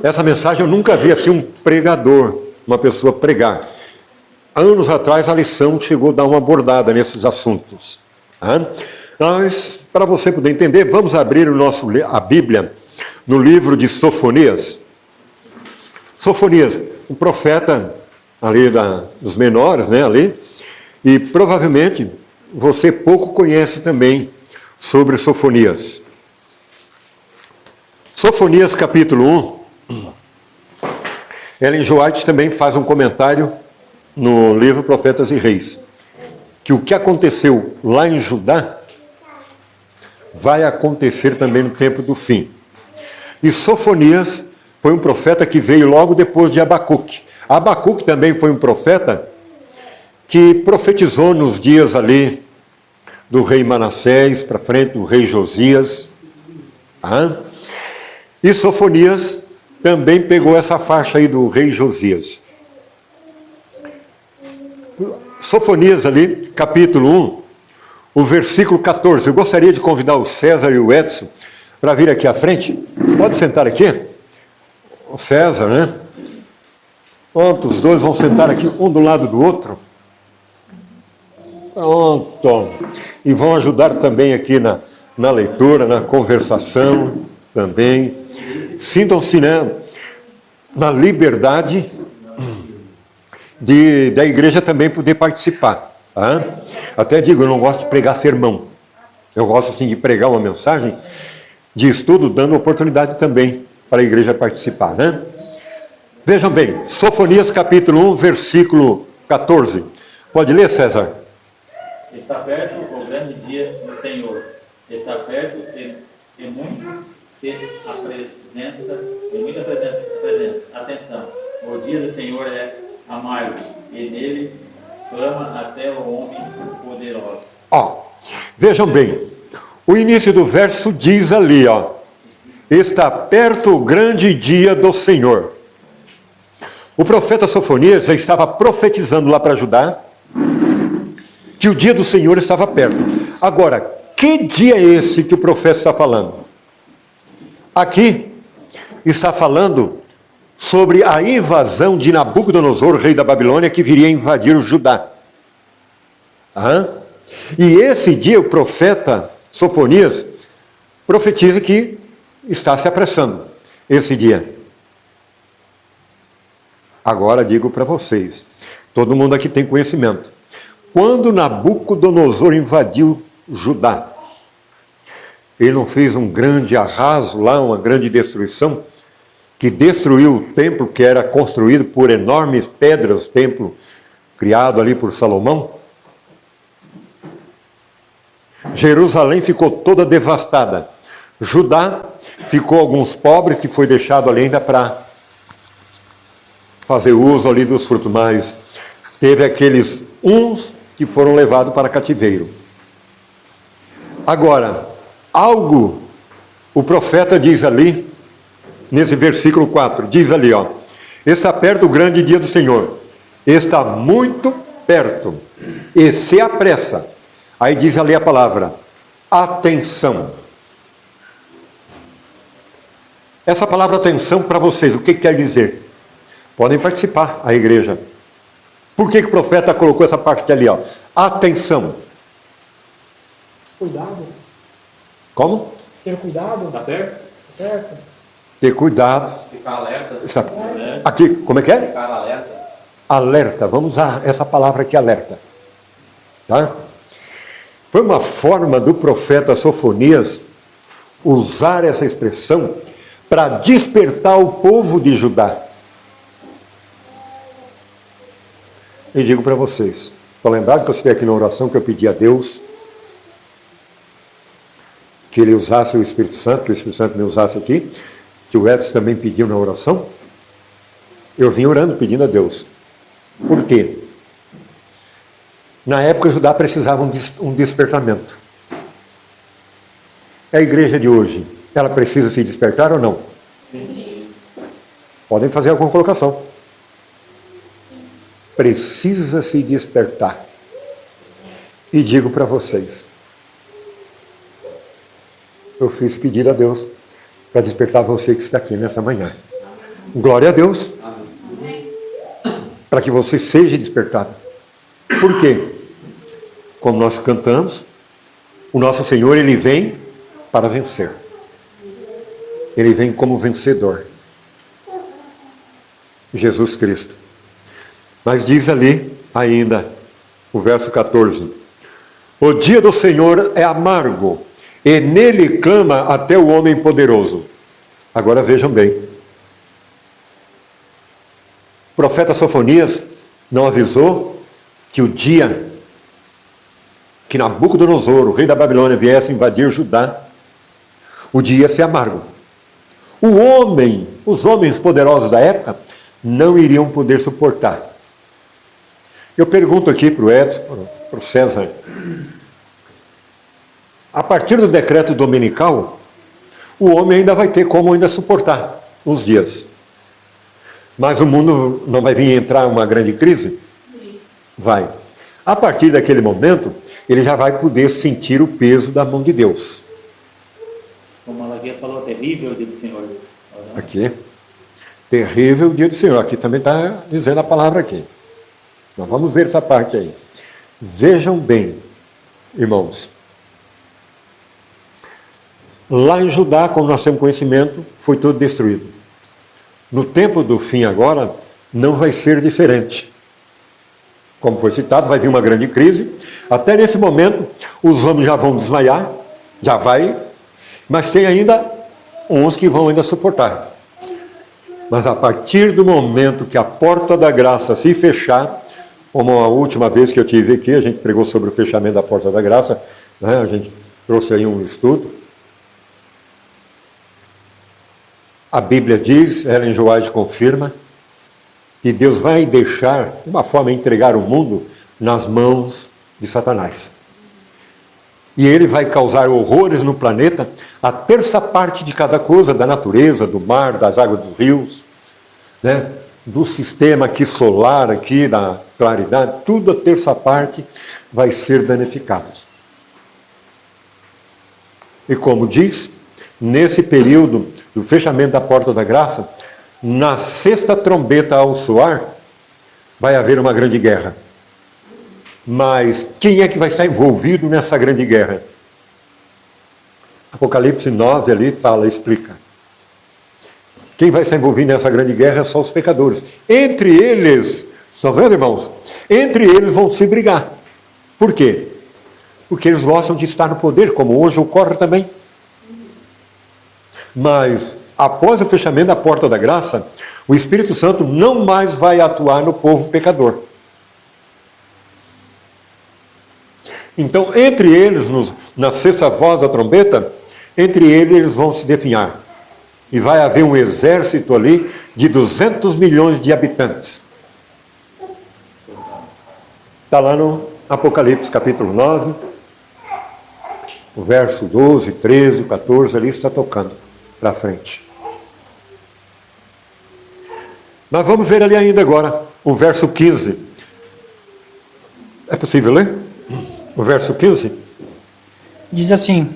Essa mensagem eu nunca vi assim um pregador, uma pessoa pregar. Anos atrás a lição chegou a dar uma abordada nesses assuntos. Tá? Mas, para você poder entender, vamos abrir a Bíblia no livro de Sofonias. Sofonias, um profeta ali dos menores, né, ali, e provavelmente você pouco conhece também sobre Sofonias. Sofonias capítulo 1, Ellen G. White também faz um comentário no livro Profetas e Reis, que o que aconteceu lá em Judá vai acontecer também no tempo do fim. E Sofonias foi um profeta que veio logo depois de Abacuque. Abacuque também foi um profeta que profetizou nos dias ali do rei Manassés, para frente do rei Josias. E Sofonias também pegou essa faixa aí do rei Josias. Sofonias ali, capítulo 1, o versículo 14. Eu gostaria de convidar o César e o Edson para vir aqui à frente. Pode sentar aqui? O César, né? Pronto, os dois vão sentar aqui, um do lado do outro. Pronto. E vão ajudar também aqui na leitura, na conversação também. Sintam-se, né, na liberdade da igreja também poder participar. Tá? Até digo, eu não gosto de pregar sermão. Eu gosto, assim, de pregar uma mensagem de estudo, dando oportunidade também para a igreja participar, né? Vejam bem, Sofonias capítulo 1, versículo 14. Pode ler, César? Está perto o grande dia do Senhor. Está perto e muito se apresenta, e muita presença. Atenção, o dia do Senhor é amargo, e nele clama até o homem poderoso. Vejam bem, o início do verso diz ali, está perto o grande dia do Senhor. O profeta Sofonias já estava profetizando lá para Judá que o dia do Senhor estava perto. Agora, que dia é esse que o profeta está falando? Aqui está falando sobre a invasão de Nabucodonosor, rei da Babilônia, que viria invadir o Judá. E esse dia o profeta Sofonias profetiza que está se apressando, esse dia. Agora digo para vocês, todo mundo aqui tem conhecimento. Quando Nabucodonosor invadiu Judá, ele não fez um grande arraso lá, uma grande destruição, que destruiu o templo que era construído por enormes pedras, o templo criado ali por Salomão? Jerusalém ficou toda devastada. Judá ficou alguns pobres que foi deixado ali ainda para fazer uso ali dos frutos, mas teve aqueles uns que foram levados para cativeiro. Agora, o profeta diz ali, nesse versículo 4, diz ali, está perto o grande dia do Senhor, está muito perto, e se apressa. Aí diz ali a palavra, atenção. Essa palavra atenção para vocês, o que quer dizer? Podem participar, a igreja. Por que o profeta colocou essa parte ali, atenção? Cuidado. Como? Ter cuidado. Está perto? Certo. Ter cuidado. Ficar alerta. Aqui, como é que é? Ficar alerta. Alerta, vamos usar essa palavra aqui, alerta. Tá? Foi uma forma do profeta Sofonias usar essa expressão para despertar o povo de Judá. E digo para vocês, estou lembrado que eu citei aqui na oração que eu pedi a Deus que Ele usasse o Espírito Santo, que o Espírito Santo me usasse aqui, que o Edson também pediu na oração. Eu vim orando pedindo a Deus. Por quê? Na época Judá precisava um despertamento. A igreja de hoje, ela precisa se despertar ou não? Sim. Podem fazer alguma colocação. Precisa se despertar. E digo para vocês, eu fiz pedido a Deus para despertar você que está aqui nessa manhã. Glória a Deus. Para que você seja despertado. Por quê? Como nós cantamos, o nosso Senhor, Ele vem para vencer. Ele vem como vencedor. Jesus Cristo. Mas diz ali ainda, o verso 14: o dia do Senhor é amargo, e nele clama até o homem poderoso. Agora vejam bem. O profeta Sofonias não avisou que o dia que Nabucodonosor, o rei da Babilônia, viesse invadir Judá, o dia ia ser amargo. Os homens poderosos da época, não iriam poder suportar. Eu pergunto aqui para o Edson, para o César, a partir do decreto dominical, o homem ainda vai ter como ainda suportar uns dias. Mas o mundo não vai vir entrar uma grande crise? Sim. Vai. A partir daquele momento, ele já vai poder sentir o peso da mão de Deus. Como a Malaquias falou, terrível o dia do Senhor. Aqui, terrível o dia do Senhor. Aqui também está dizendo a palavra aqui. Nós vamos ver essa parte aí. Vejam bem, irmãos. Lá em Judá, como nós temos conhecimento, foi tudo destruído. No tempo do fim agora, não vai ser diferente. Como foi citado, vai vir uma grande crise. Até nesse momento, os homens já vão desmaiar, já vai, mas tem ainda uns que vão ainda suportar. Mas a partir do momento que a porta da graça se fechar, como a última vez que eu tive aqui, a gente pregou sobre o fechamento da porta da graça, né? A gente trouxe aí um estudo. A Bíblia diz, Ellen G. White confirma, que Deus vai deixar, de uma forma, entregar o mundo nas mãos de Satanás. E ele vai causar horrores no planeta, a terça parte de cada coisa, da natureza, do mar, das águas dos rios, né? Do sistema aqui solar, aqui, da claridade, tudo a terça parte vai ser danificado. E como diz, nesse período do fechamento da porta da graça, na sexta trombeta ao soar, vai haver uma grande guerra. Mas quem é que vai estar envolvido nessa grande guerra? Apocalipse 9 ali fala, explica. Quem vai estar envolvido nessa grande guerra são os pecadores. Entre eles, estão vendo, irmãos? Entre eles vão se brigar. Por quê? Porque eles gostam de estar no poder, como hoje ocorre também. Mas, após o fechamento da porta da graça, o Espírito Santo não mais vai atuar no povo pecador. Então, entre eles, na sexta voz da trombeta, entre eles vão se definhar. E vai haver um exército ali de 200 milhões de habitantes. Está lá no Apocalipse capítulo 9, o verso 12, 13, 14, ali está tocando para frente. Nós vamos ver ali ainda agora o verso 15. É possível ler? O verso 15? Diz assim: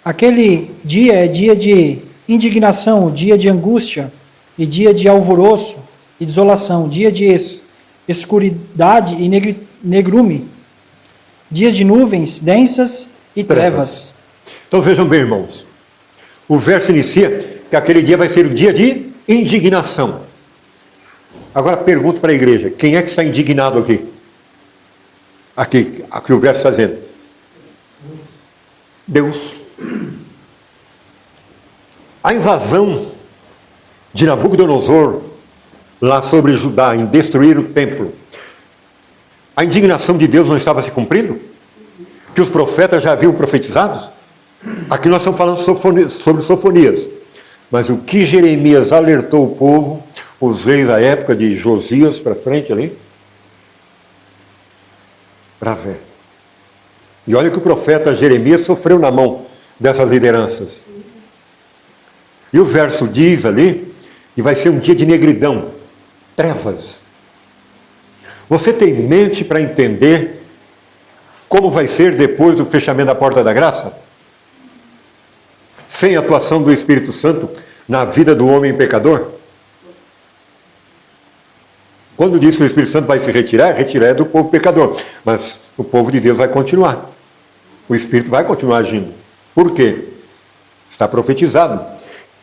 aquele dia é dia de indignação, dia de angústia, e dia de alvoroço e desolação, dia de escuridade e negrume, dias de nuvens densas e trevas. Então vejam bem, irmãos. O verso inicia que aquele dia vai ser o dia de indignação. Agora pergunto para a igreja, quem é que está indignado aqui? Aqui o verso está dizendo. Deus. A invasão de Nabucodonosor lá sobre Judá, em destruir o templo, a indignação de Deus não estava se cumprindo? Que os profetas já haviam profetizado? Aqui nós estamos falando sobre Sofonias. Mas o que Jeremias alertou o povo, os reis da época de Josias para frente ali? Para ver. E olha que o profeta Jeremias sofreu na mão dessas lideranças. E o verso diz ali que vai ser um dia de negridão, trevas. Você tem mente para entender como vai ser depois do fechamento da porta da graça? Sem a atuação do Espírito Santo, na vida do homem pecador? Quando diz que o Espírito Santo vai se retirar do povo pecador. Mas o povo de Deus vai continuar. O Espírito vai continuar agindo. Por quê? Está profetizado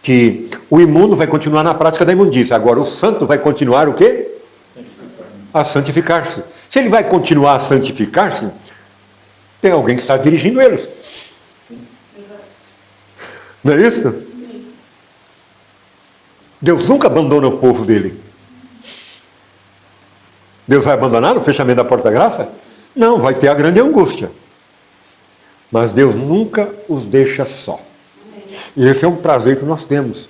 que o imundo vai continuar na prática da imundícia. Agora o santo vai continuar o quê? A santificar-se. Se ele vai continuar a santificar-se, tem alguém que está dirigindo eles. Não é isso? Deus nunca abandona o povo dele. Deus vai abandonar no fechamento da porta da graça? Não, vai ter a grande angústia. Mas Deus nunca os deixa só. E esse é um prazer que nós temos.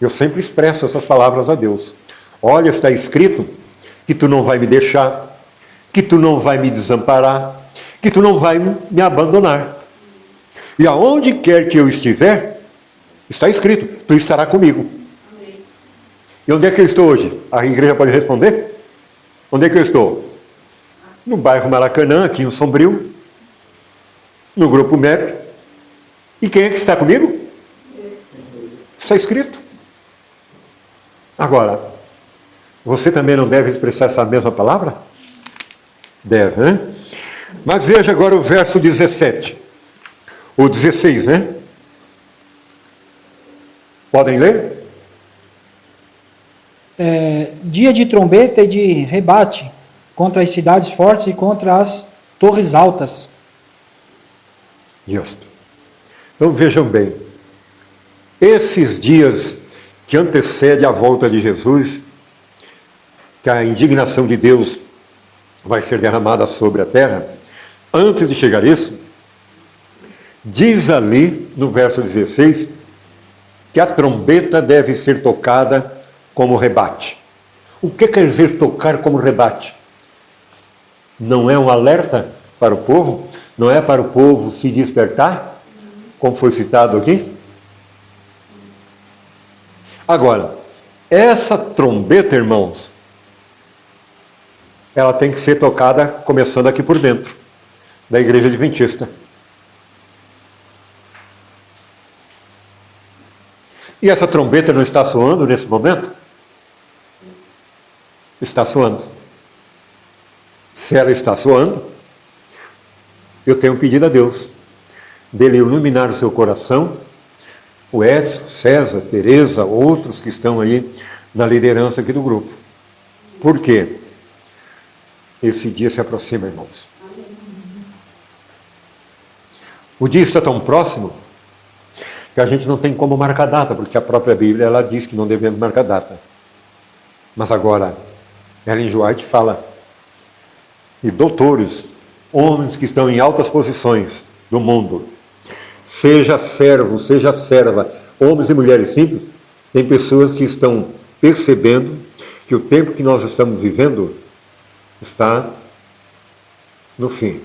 Eu sempre expresso essas palavras a Deus. Olha, está escrito que tu não vai me deixar, que tu não vai me desamparar, que tu não vai me abandonar. E aonde quer que eu estiver, está escrito, tu estarás comigo. E onde é que eu estou hoje? A igreja pode responder? Onde é que eu estou? No bairro Maracanã, aqui em Sombrio, no grupo MEP. E quem é que está comigo? Está escrito. Agora, você também não deve expressar essa mesma palavra? Deve, né? Mas veja agora o verso 17. O 16, né? Podem ler? Dia de trombeta e de rebate contra as cidades fortes e contra as torres altas. Justo. Então vejam bem, esses dias que antecedem a volta de Jesus, que a indignação de Deus vai ser derramada sobre a terra, antes de chegar isso, diz ali no verso 16 que a trombeta deve ser tocada como rebate. O que quer dizer tocar como rebate? Não é um alerta para o povo? Não é para o povo se despertar? Como foi citado aqui? Agora, essa trombeta, irmãos, ela tem que ser tocada começando aqui por dentro, da igreja adventista. E essa trombeta não está soando nesse momento? Está soando. Se ela está soando, eu tenho pedido a Deus dele iluminar o seu coração, o Edson, César, Tereza, outros que estão aí na liderança aqui do grupo. Por quê? Esse dia se aproxima, irmãos. O dia está tão próximo que a gente não tem como marcar data, porque a própria Bíblia ela diz que não devemos marcar data. Mas agora, Ellen G. White fala, e doutores, homens que estão em altas posições do mundo, seja servo, seja serva, homens e mulheres simples, tem pessoas que estão percebendo que o tempo que nós estamos vivendo está no fim.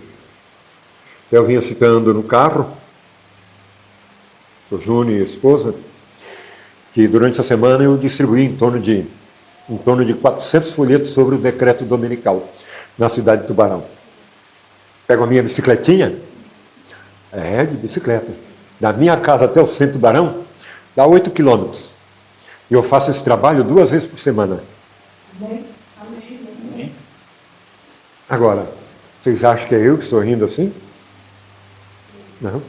Eu vinha citando no carro, o Júnior e a esposa, que durante a semana eu distribuí em torno de 400 folhetos sobre o decreto dominical na cidade de Tubarão. Pego a minha bicicletinha, de bicicleta, da minha casa até o centro de Tubarão, dá 8 quilômetros. E eu faço esse trabalho 2 vezes por semana. Amém. Agora, vocês acham que é eu que estou rindo assim? Não.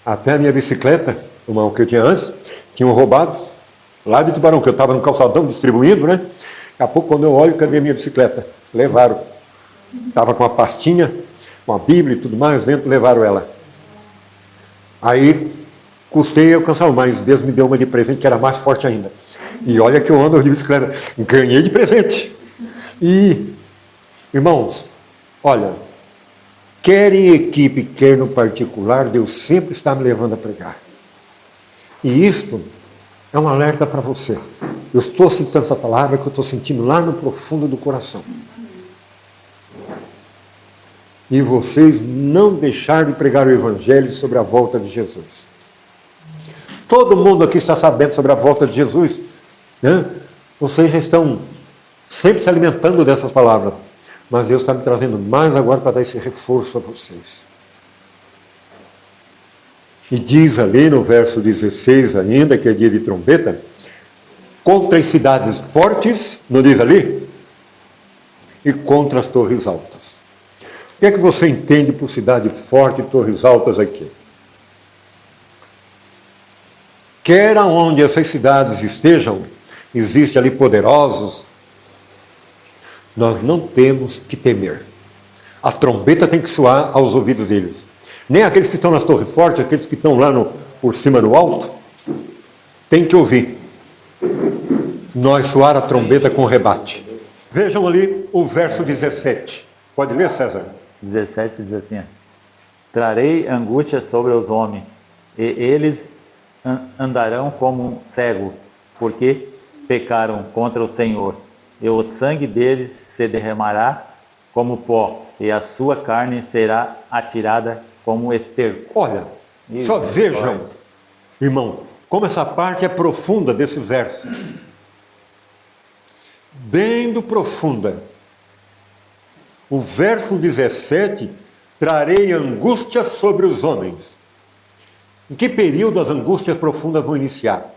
Até a minha bicicleta, uma que eu tinha antes, tinham roubado lá de Tubarão, que eu estava no calçadão distribuindo, né? Daqui a pouco, quando eu olho, cadê a minha bicicleta? Levaram. Estava com uma pastinha, com a Bíblia e tudo mais dentro, levaram ela. Aí, custei alcançar, mas Deus me deu uma de presente que era mais forte ainda. E olha que eu ando de bicicleta, ganhei de presente. E, irmãos, olha, quer em equipe, quer no particular, Deus sempre está me levando a pregar. E isto é um alerta para você. Eu estou sentindo essa palavra que eu estou sentindo lá no profundo do coração. E vocês não deixaram de pregar o Evangelho sobre a volta de Jesus. Todo mundo aqui está sabendo sobre a volta de Jesus, né? Vocês já estão sempre se alimentando dessas palavras. Mas Deus está me trazendo mais agora para dar esse reforço a vocês. E diz ali no verso 16 ainda, que é dia de trombeta, contra as cidades fortes, não diz ali? E contra as torres altas. O que é que você entende por cidade forte e torres altas aqui? Quer aonde essas cidades estejam, existem ali poderosos, nós não temos que temer. A trombeta tem que soar aos ouvidos deles. Nem aqueles que estão nas torres fortes, aqueles que estão lá por cima no alto, tem que ouvir. Nós soar a trombeta com rebate. Vejam ali o verso 17. Pode ler, César? 17 diz assim: trarei angústia sobre os homens, e eles andarão como um cego, porque pecaram contra o Senhor, e o sangue deles se derramará como pó, e a sua carne será atirada como esterco. Olha, só vejam, irmão, como essa parte é profunda desse verso. Bem do profunda. O verso 17, trarei angústia sobre os homens. Em que período as angústias profundas vão iniciar?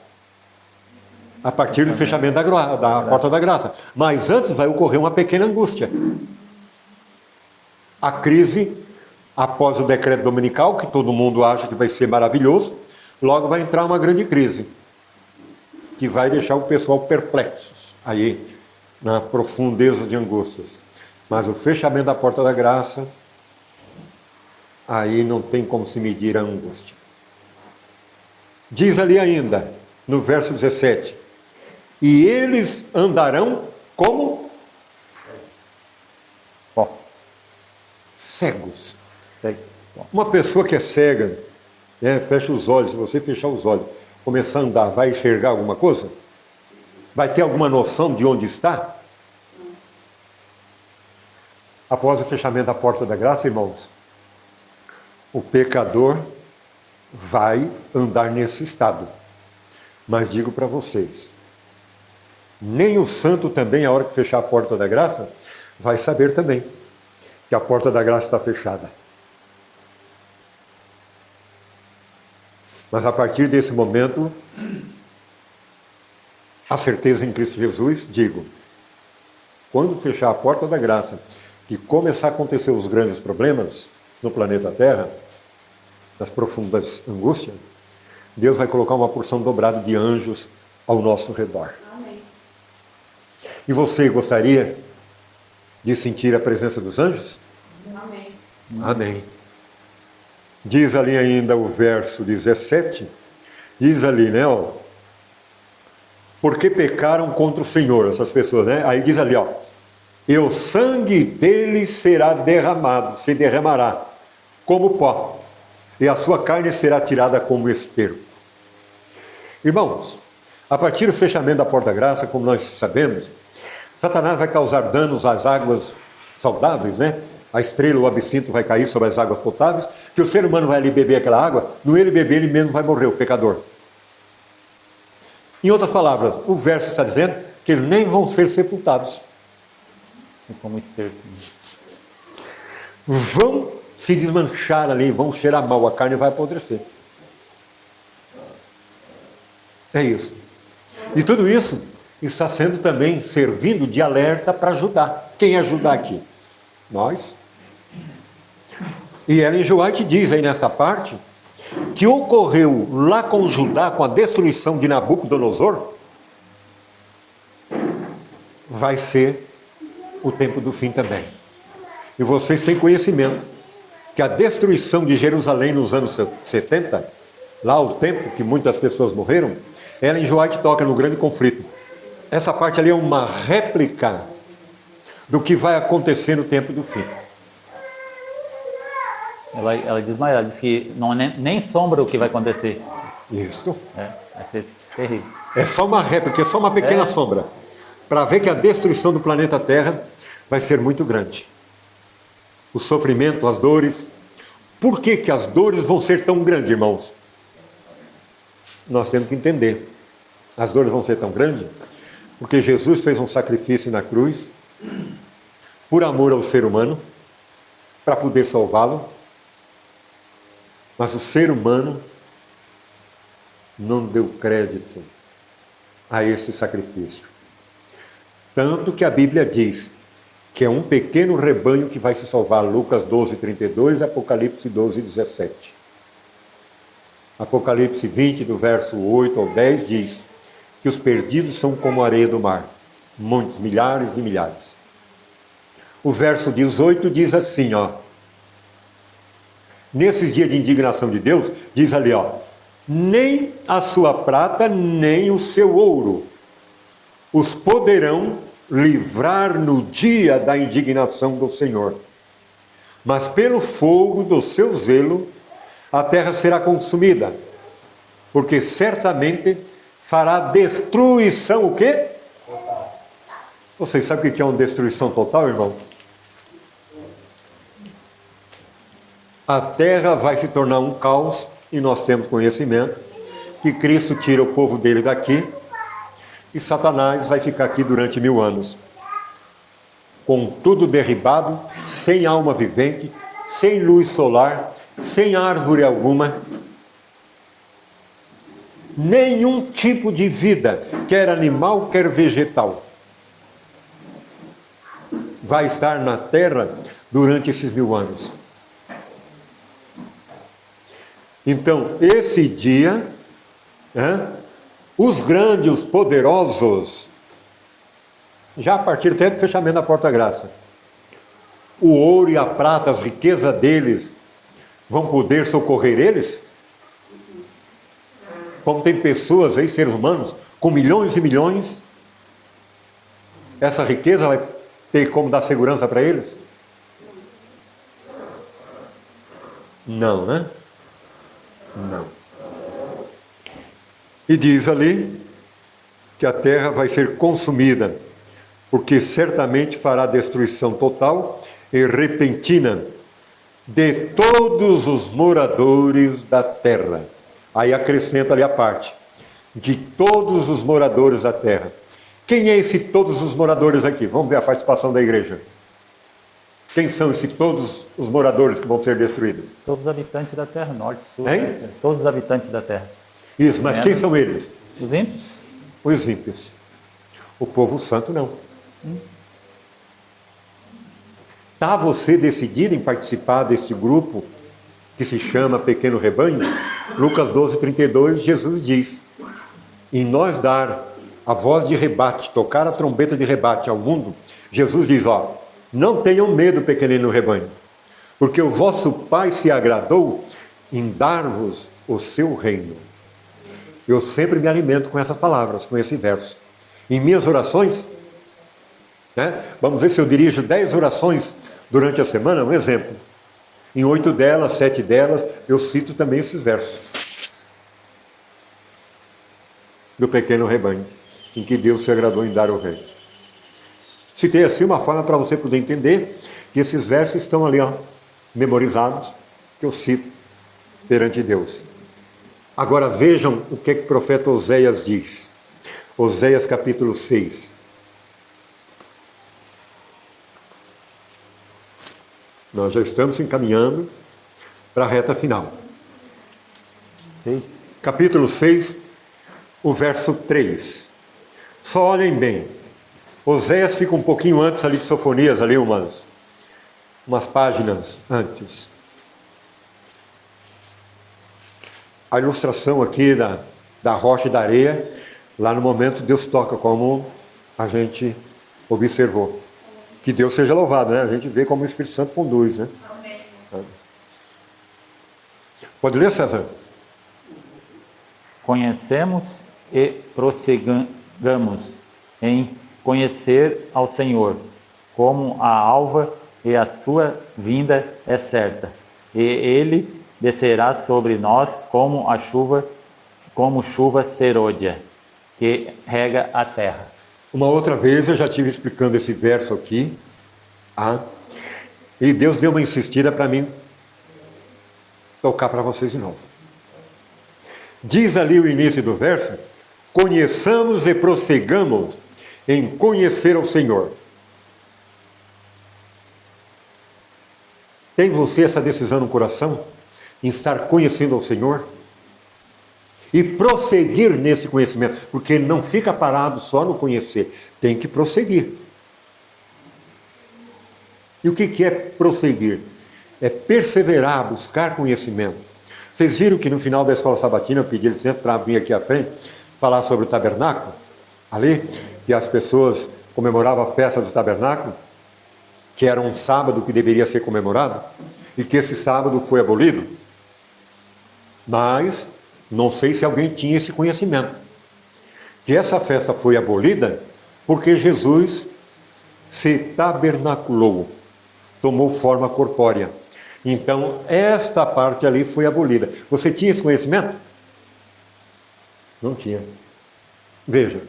A partir do fechamento da porta da graça. Mas antes vai ocorrer uma pequena angústia. A crise, após o decreto dominical, que todo mundo acha que vai ser maravilhoso, logo vai entrar uma grande crise, que vai deixar o pessoal perplexos, aí, na profundeza de angústias. Mas o fechamento da porta da graça, aí não tem como se medir a angústia. Diz ali ainda, no verso 17, e eles andarão como? Cegos. Uma pessoa que é cega, fecha os olhos, se você fechar os olhos, começar a andar, vai enxergar alguma coisa? Vai ter alguma noção de onde está? Após o fechamento da porta da graça, irmãos, o pecador vai andar nesse estado. Mas digo para vocês, nem o santo também, a hora que fechar a porta da graça, vai saber também que a porta da graça está fechada. Mas a partir desse momento, a certeza em Cristo Jesus, digo, quando fechar a porta da graça e começar a acontecer os grandes problemas no planeta Terra, nas profundas angústias, Deus vai colocar uma porção dobrada de anjos ao nosso redor. Amém. E você gostaria de sentir a presença dos anjos? Amém. Amém. Diz ali ainda o verso 17, diz ali, né, ó, porque pecaram contra o Senhor, essas pessoas, né? Aí diz ali, ó, e o sangue deles será derramado, se derramará como pó, e a sua carne será tirada como esterco. Irmãos, a partir do fechamento da porta da graça, como nós sabemos, Satanás vai causar danos às águas saudáveis, né? A estrela, o absinto vai cair sobre as águas potáveis, que o ser humano vai ali beber aquela água, no ele beber, ele mesmo vai morrer, o pecador. Em outras palavras, o verso está dizendo que eles nem vão ser sepultados. Como esterco. Vão se desmanchar ali, vão cheirar mal, a carne vai apodrecer. É isso. E tudo isso está sendo também servindo de alerta para Judá. Quem é Judá aqui? Nós. E Ellen G. White diz aí nessa parte que ocorreu lá com Judá, com a destruição de Nabucodonosor, vai ser o tempo do fim também. E vocês têm conhecimento que a destruição de Jerusalém nos anos 70, lá o tempo que muitas pessoas morreram, Ellen G. White toca no grande conflito. Essa parte ali é uma réplica do que vai acontecer no tempo do fim. Ela diz mais, ela diz que não é nem sombra o que vai acontecer. Isso. Vai ser terrível. É só uma réplica, é só uma pequena sombra, para ver que a destruição do planeta Terra vai ser muito grande. O sofrimento, as dores. Por que que as dores vão ser tão grandes, irmãos? Nós temos que entender. As dores vão ser tão grandes porque Jesus fez um sacrifício na cruz por amor ao ser humano, para poder salvá-lo. Mas o ser humano não deu crédito a esse sacrifício. Tanto que a Bíblia diz que é um pequeno rebanho que vai se salvar. Lucas 12, 32 e Apocalipse 12, 17. Apocalipse 20, do verso 8 ao 10, diz que os perdidos são como a areia do mar. Muitos, milhares de milhares. O verso 18 diz assim, ó. Nesses dias de indignação de Deus, diz ali, ó. Nem a sua prata, nem o seu ouro os poderão livrar no dia da indignação do Senhor. Mas pelo fogo do seu zelo, a terra será consumida, porque certamente fará destruição, o quê? Vocês sabem o que é uma destruição total, irmão? A terra vai se tornar um caos, e nós temos conhecimento que Cristo tira o povo dele daqui, e Satanás vai ficar aqui durante 1000 anos. Com tudo derribado, sem alma vivente, sem luz solar, sem árvore alguma, nenhum tipo de vida, quer animal, quer vegetal, vai estar na terra durante esses 1000 anos. Então, esse dia, os grandes, os poderosos, já a partir até do fechamento da porta-graça, o ouro e a prata, as riquezas deles, vão poder socorrer eles? Como tem pessoas aí, seres humanos, com milhões e milhões, essa riqueza vai ter como dar segurança para eles? Não, né? Não. E diz ali que a terra vai ser consumida, porque certamente fará destruição total e repentina de todos os moradores da terra. Aí acrescenta ali a parte, de todos os moradores da terra. Quem é esse todos os moradores aqui? Vamos ver a participação da igreja. Quem são esses todos os moradores que vão ser destruídos? Todos os habitantes da terra, norte, sul, hein? Todos os habitantes da terra. Isso, mas quem são eles? Os ímpios. Os ímpios. O povo santo não. Está você decidido em participar deste grupo que se chama Pequeno Rebanho? Lucas 12, 32, Jesus diz: em nós dar a voz de rebate, tocar a trombeta de rebate ao mundo, Jesus diz, ó, não tenham medo, pequenino rebanho, porque o vosso Pai se agradou em dar-vos o seu reino. Eu sempre me alimento com essas palavras, com esse verso. Em minhas orações, vamos ver se eu dirijo 10 orações durante a semana, um exemplo. Em 8 delas, 7 delas, eu cito também esses versos do pequeno rebanho, em que Deus se agradou em dar o reino. Citei assim uma forma para você poder entender que esses versos estão ali, ó, memorizados, que eu cito perante Deus. Agora vejam o que o profeta Oséias diz. Oséias capítulo 6. Nós já estamos encaminhando para a reta final. 6. Capítulo 6, o verso 3. Só olhem bem. Oséias fica um pouquinho antes ali de Sofonias, ali umas páginas antes. A ilustração aqui da rocha e da areia, lá no momento Deus toca, como a gente observou. Que Deus seja louvado, né? A gente vê como o Espírito Santo conduz, né? Amém. Pode ler, César? Conhecemos e prossigamos em conhecer ao Senhor, como a alva, e a sua vinda é certa. E ele descerá sobre nós como chuva serôdia, que rega a terra. Uma outra vez eu já estive explicando esse verso aqui, e Deus deu uma insistida para mim tocar para vocês de novo. Diz ali o início do verso: conheçamos e prossigamos em conhecer ao Senhor. Tem você essa decisão no coração, em estar conhecendo ao Senhor? e prosseguir nesse conhecimento, porque ele não fica parado só no conhecer, tem que prosseguir. E o que é prosseguir? É perseverar, buscar conhecimento. Vocês viram que no final da escola sabatina eu pedi licença para vir aqui à frente falar sobre o tabernáculo? Ali, que as pessoas comemoravam a festa do tabernáculo, que era um sábado que deveria ser comemorado, e que esse sábado foi abolido. Mas não sei se alguém tinha esse conhecimento, que essa festa foi abolida porque Jesus se tabernaculou, tomou forma corpórea. Então, esta parte ali foi abolida. Você tinha esse conhecimento? Não tinha. Veja,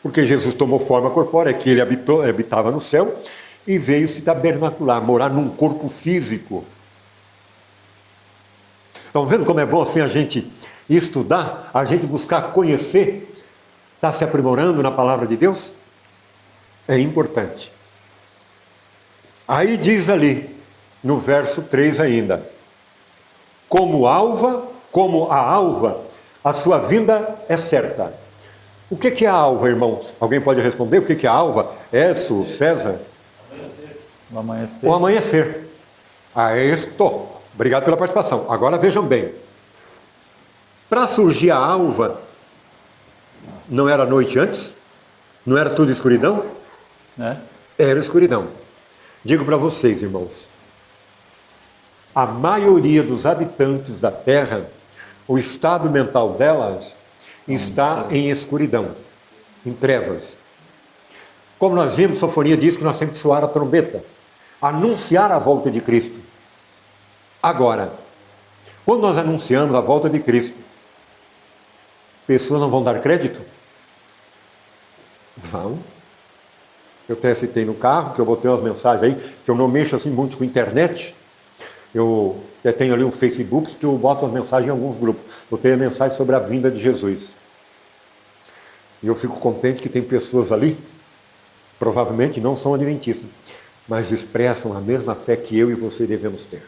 porque Jesus tomou forma corpórea, que ele habitava no céu, e veio se tabernacular, morar num corpo físico. Estão vendo como é bom assim a gente estudar, a gente buscar conhecer, está se aprimorando na palavra de Deus? É importante. Aí diz ali, no verso 3 ainda, como a alva, a sua vinda é certa. O que é a alva, irmãos? Alguém pode responder? O que é a alva? Edson, César? O amanhecer. O amanhecer. Estou. Obrigado pela participação. Agora vejam bem. Para surgir a alva, não era noite antes? Não era tudo escuridão? Era escuridão. Digo para vocês, irmãos, a maioria dos habitantes da Terra, o estado mental delas está em escuridão, em trevas. Como nós vimos, a Sofonia diz que nós temos que soar a trombeta, anunciar a volta de Cristo. Agora, quando nós anunciamos a volta de Cristo, pessoas não vão dar crédito? Vão. Eu até citei no carro, que eu botei umas mensagens aí, que eu não mexo assim muito com internet. Eu até tenho ali um Facebook que eu boto as mensagens em alguns grupos. Botei a mensagem sobre a vinda de Jesus. E eu fico contente que tem pessoas ali, provavelmente não são adventistas, mas expressam a mesma fé que eu e você devemos ter.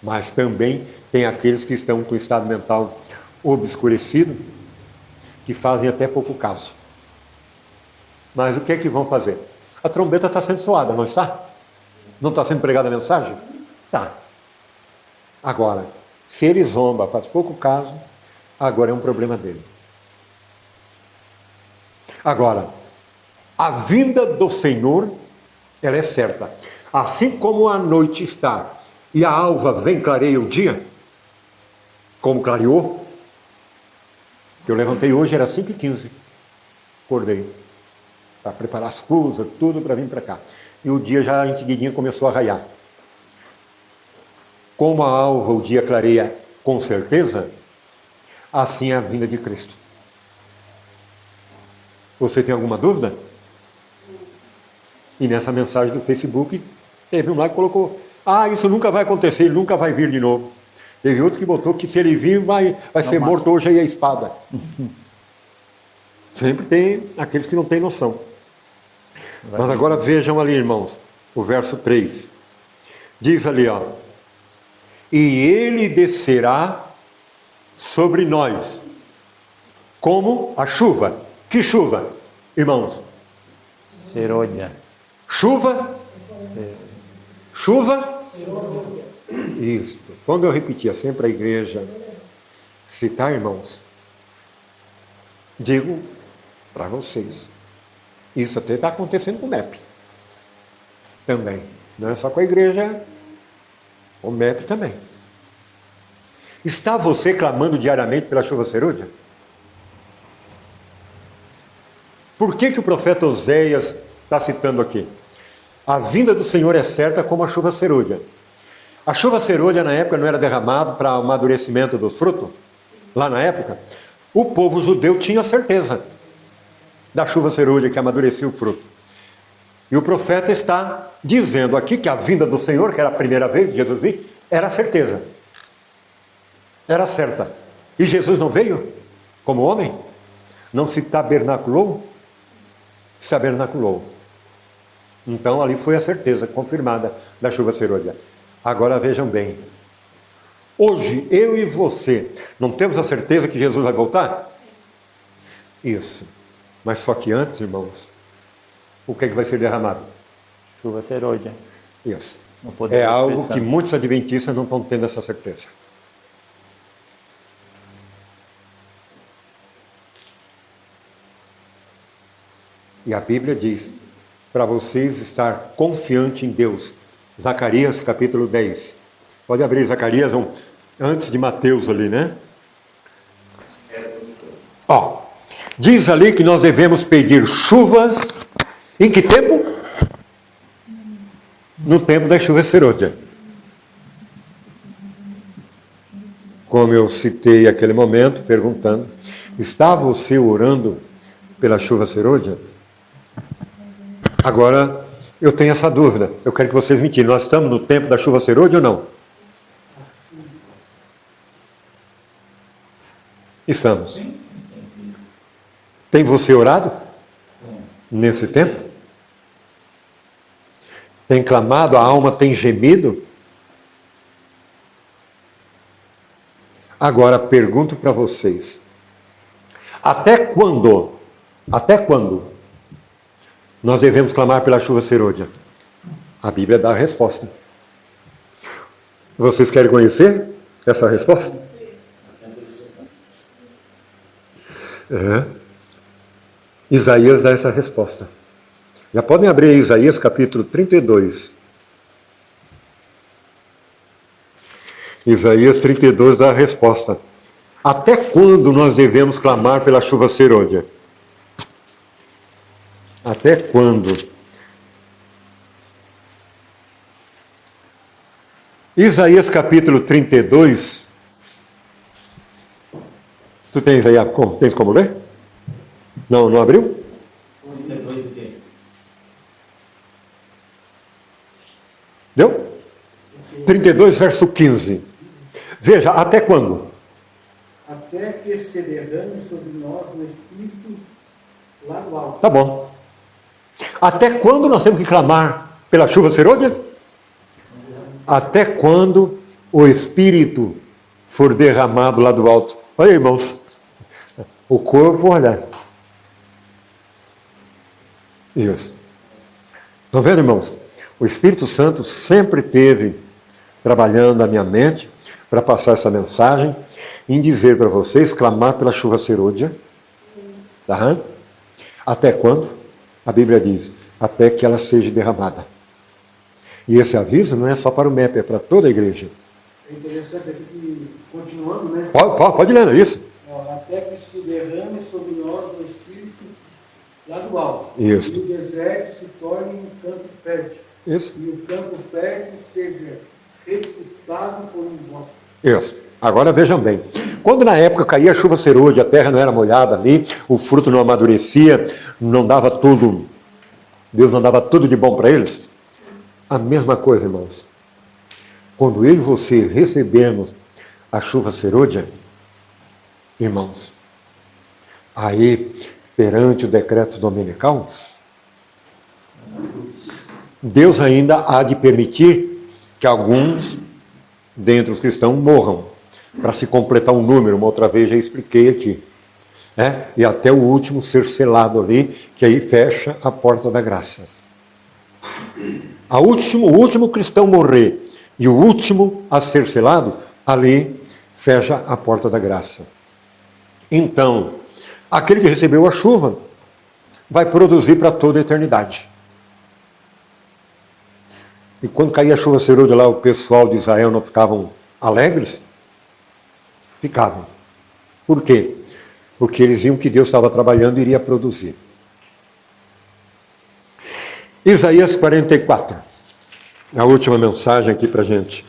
Mas também tem aqueles que estão com o estado mental obscurecido, que fazem até pouco caso. Mas o que é que vão fazer? A trombeta está sendo soada, não está? Não está sendo pregada a mensagem? Tá. Agora, se ele zomba, faz pouco caso, agora é um problema dele. Agora, a vinda do Senhor, ela é certa. Assim como a noite está e a alva vem clareia o dia, como clareou, que eu levantei hoje, era 5h15, acordei, para preparar as coisas, tudo para vir para cá. E o dia já em seguidinha começou a raiar. Como a alva o dia clareia com certeza, assim é a vinda de Cristo. Você tem alguma dúvida? E nessa mensagem do Facebook, teve um lá que colocou, isso nunca vai acontecer, ele nunca vai vir de novo. Teve outro que botou que se ele vir, vai ser morto hoje aí a espada. Sempre tem aqueles que não têm noção. Mas agora vejam ali, irmãos, o verso 3. Diz ali, e ele descerá sobre nós, como a chuva. Que chuva, irmãos? Serôdia. Chuva? Chuva? Isso. Quando eu repetia sempre a igreja citar, irmãos, digo para vocês, isso até está acontecendo com o MEP também, não é só com a igreja, o MEP também. Está você clamando diariamente pela chuva serôdia? Por que o profeta Oséias está citando aqui? A vinda do Senhor é certa como a chuva serôdia. A chuva serôdia na época não era derramada para o amadurecimento dos frutos? Lá na época, o povo judeu tinha certeza da chuva serôdia que amadurecia o fruto. E o profeta está dizendo aqui que a vinda do Senhor, que era a primeira vez que Jesus veio, era certeza. Era certa. E Jesus não veio como homem? Não se tabernaculou? Se tabernaculou. Então ali foi a certeza confirmada da chuva serôdia. Agora vejam bem. Hoje, eu e você, não temos a certeza que Jesus vai voltar? Isso. Mas só que antes, irmãos, o que é que vai ser derramado? Chuva serôdia. Isso. No poder É do algo Espírito que Santo. muitos adventistas não estão tendo essa certeza. E a Bíblia diz, para vocês estar confiante em Deus. Zacarias capítulo 10. Pode abrir Zacarias antes de Mateus ali, né? Ó, diz ali que nós devemos pedir chuvas. Em que tempo? No tempo da chuva serôdia. Como eu citei aquele momento, perguntando, está você orando pela chuva serôdia? Agora, eu tenho essa dúvida. Eu quero que vocês me tirem. Nós estamos no tempo da chuva serôdia ou não? Estamos. Tem você orado nesse tempo? Tem clamado? A alma tem gemido? Agora, pergunto para vocês. Até quando nós devemos clamar pela chuva serôdia? A Bíblia dá a resposta. Vocês querem conhecer essa resposta? Isaías dá essa resposta. Já podem abrir Isaías capítulo 32. Isaías 32 dá a resposta. Até quando nós devemos clamar pela chuva serôdia? Até quando? Isaías capítulo 32. Tu tens aí, tens como ler? Não abriu? 32 de quê? Deu? 32, verso 15. Veja, até quando? Até que se derrame sobre nós o Espírito lá do alto. Tá bom. Até quando nós temos que clamar pela chuva serôdia? Até quando o Espírito for derramado lá do alto. Olha aí, irmãos. O corpo, olha. Isso. Estão vendo, irmãos? O Espírito Santo sempre teve trabalhando a minha mente para passar essa mensagem, em dizer para vocês, clamar pela chuva serôdia. Tá? Até quando? A Bíblia diz, até que ela seja derramada. E esse aviso não é só para o MEP, é para toda a igreja. É interessante aqui que, continuando, né? Pode ler, isso. Até que se derrame sobre nós o Espírito lá do alto. Isso. E o deserto se torne um campo fértil. Isso. E o campo fértil seja reputado por um bosque. Isso. Agora vejam bem. Quando na época caía a chuva serôdia, a terra não era molhada ali, o fruto não amadurecia, não dava tudo, Deus não dava tudo de bom para eles. A mesma coisa, irmãos. Quando eu e você recebemos a chuva serôdia, irmãos, aí, perante o decreto dominical, Deus ainda há de permitir que alguns dentre os cristãos morram, para se completar um número. Uma outra vez já expliquei aqui. E até o último ser selado ali, que aí fecha a porta da graça. O último cristão morrer e o último a ser selado, ali fecha a porta da graça. Então, aquele que recebeu a chuva vai produzir para toda a eternidade. E quando caía a chuva serôdia lá, o pessoal de Israel não ficavam alegres? Ficavam. Por quê? Porque eles viam que Deus estava trabalhando e iria produzir. Isaías 44. A última mensagem aqui para a gente.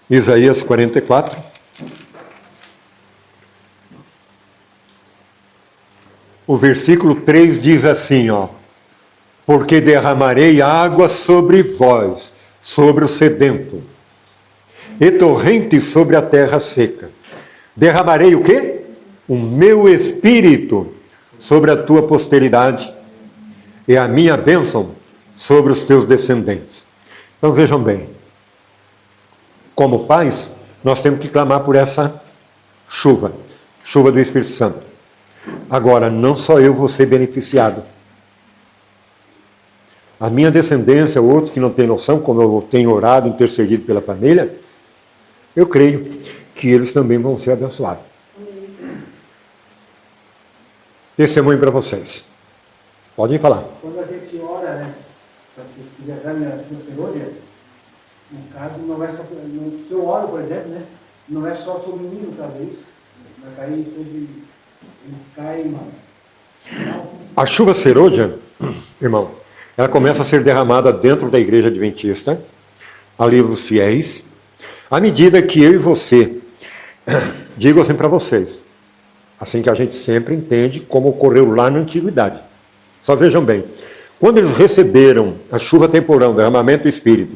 Isaías 44. O versículo 3 diz assim, porque derramarei água sobre vós, sobre o sedento, e torrentes sobre a terra seca. Derramarei o quê? O meu espírito sobre a tua posteridade e a minha bênção sobre os teus descendentes. Então vejam bem. como pais, nós temos que clamar por essa chuva do Espírito Santo. Agora, não só eu vou ser beneficiado. A minha descendência, outros que não têm noção, como eu tenho orado, intercedido pela família, eu creio que eles também vão ser abençoados. Testemunho para vocês. Podem falar. Quando a gente ora, né, para que se derrame a serolha, no caso, não é só, no seu óleo, por exemplo, né, não é só sobre o milho, talvez, vai cair sobre, ele cai, A chuva serôdia, irmão, ela começa a ser derramada dentro da igreja adventista, ali os fiéis, à medida que eu e você, digo assim para vocês, assim que a gente sempre entende como ocorreu lá na antiguidade. Só vejam bem, quando eles receberam a chuva temporal, o derramamento do Espírito,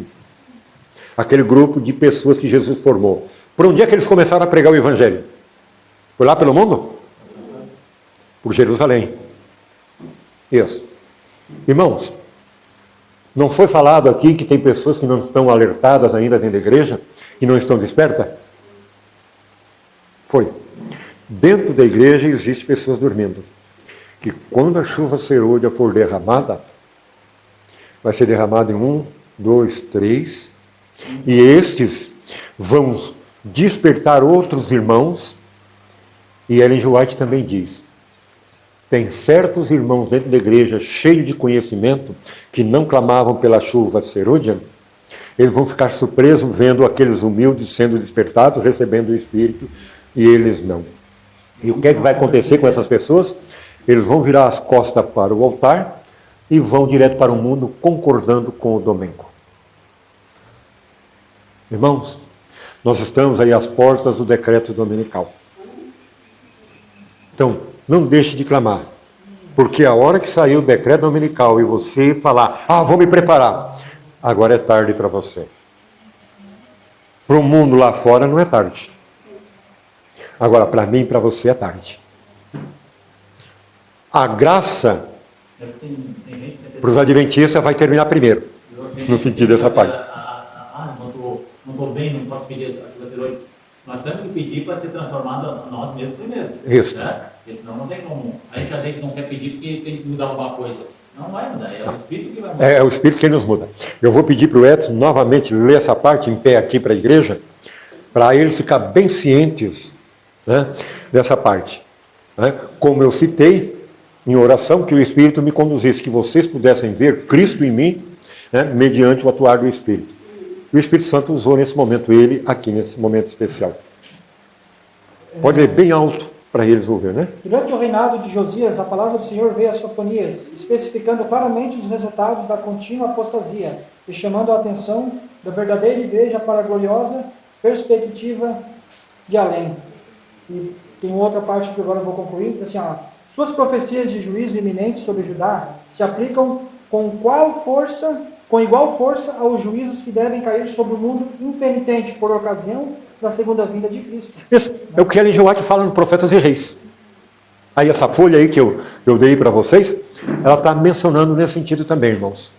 aquele grupo de pessoas que Jesus formou, por onde é que eles começaram a pregar o Evangelho? Foi lá pelo mundo? Por Jerusalém. Isso. Irmãos, não foi falado aqui que tem pessoas que não estão alertadas ainda dentro da igreja e não estão despertas? Foi. Dentro da igreja existem pessoas dormindo. Que quando a chuva serôdia for derramada, vai ser derramada em 1, 2, 3, e estes vão despertar outros irmãos, e Ellen G. White também diz, tem certos irmãos dentro da igreja, cheios de conhecimento, que não clamavam pela chuva serôdia, eles vão ficar surpresos vendo aqueles humildes sendo despertados, recebendo o Espírito, e eles não. E o que é que vai acontecer com essas pessoas? Eles vão virar as costas para o altar e vão direto para o mundo, concordando com o domingo. Irmãos, nós estamos aí às portas do decreto dominical. Então, não deixe de clamar, porque a hora que sair o decreto dominical e você falar, vou me preparar, agora é tarde para você. Para o mundo lá fora não é tarde. Agora, para mim e para você é tarde. A graça para os adventistas vai terminar primeiro, no sentido dessa parte. Não estou bem, não posso pedir a chuva serôdia. Nós temos que pedir para ser transformado a nós mesmos primeiro. Isso. Né? Porque senão não tem como. A gente às vezes não quer pedir porque tem que mudar alguma coisa. Não vai mudar, é o Espírito que vai mudar. É o Espírito que nos muda. Eu vou pedir para o Edson novamente ler essa parte em pé aqui para a igreja, para eles ficar bem cientes, né, dessa parte. Né? Como eu citei em oração, que o Espírito me conduzisse, que vocês pudessem ver Cristo em mim, né, mediante o atuar do Espírito. E o Espírito Santo usou nesse momento ele aqui, nesse momento especial. Pode ler bem alto para eles ouvir, né? Durante o reinado de Josias, a palavra do Senhor veio a Sofonias, especificando claramente os resultados da contínua apostasia e chamando a atenção da verdadeira igreja para a gloriosa perspectiva de além. E tem outra parte que agora eu vou concluir, diz assim, suas profecias de juízo iminente sobre Judá se aplicam com igual força aos juízos que devem cair sobre o mundo impenitente por ocasião da segunda vinda de Cristo. Isso é o que Ellen G. White fala no Profetas e Reis. Aí essa folha aí que eu dei para vocês, ela está mencionando nesse sentido também, irmãos.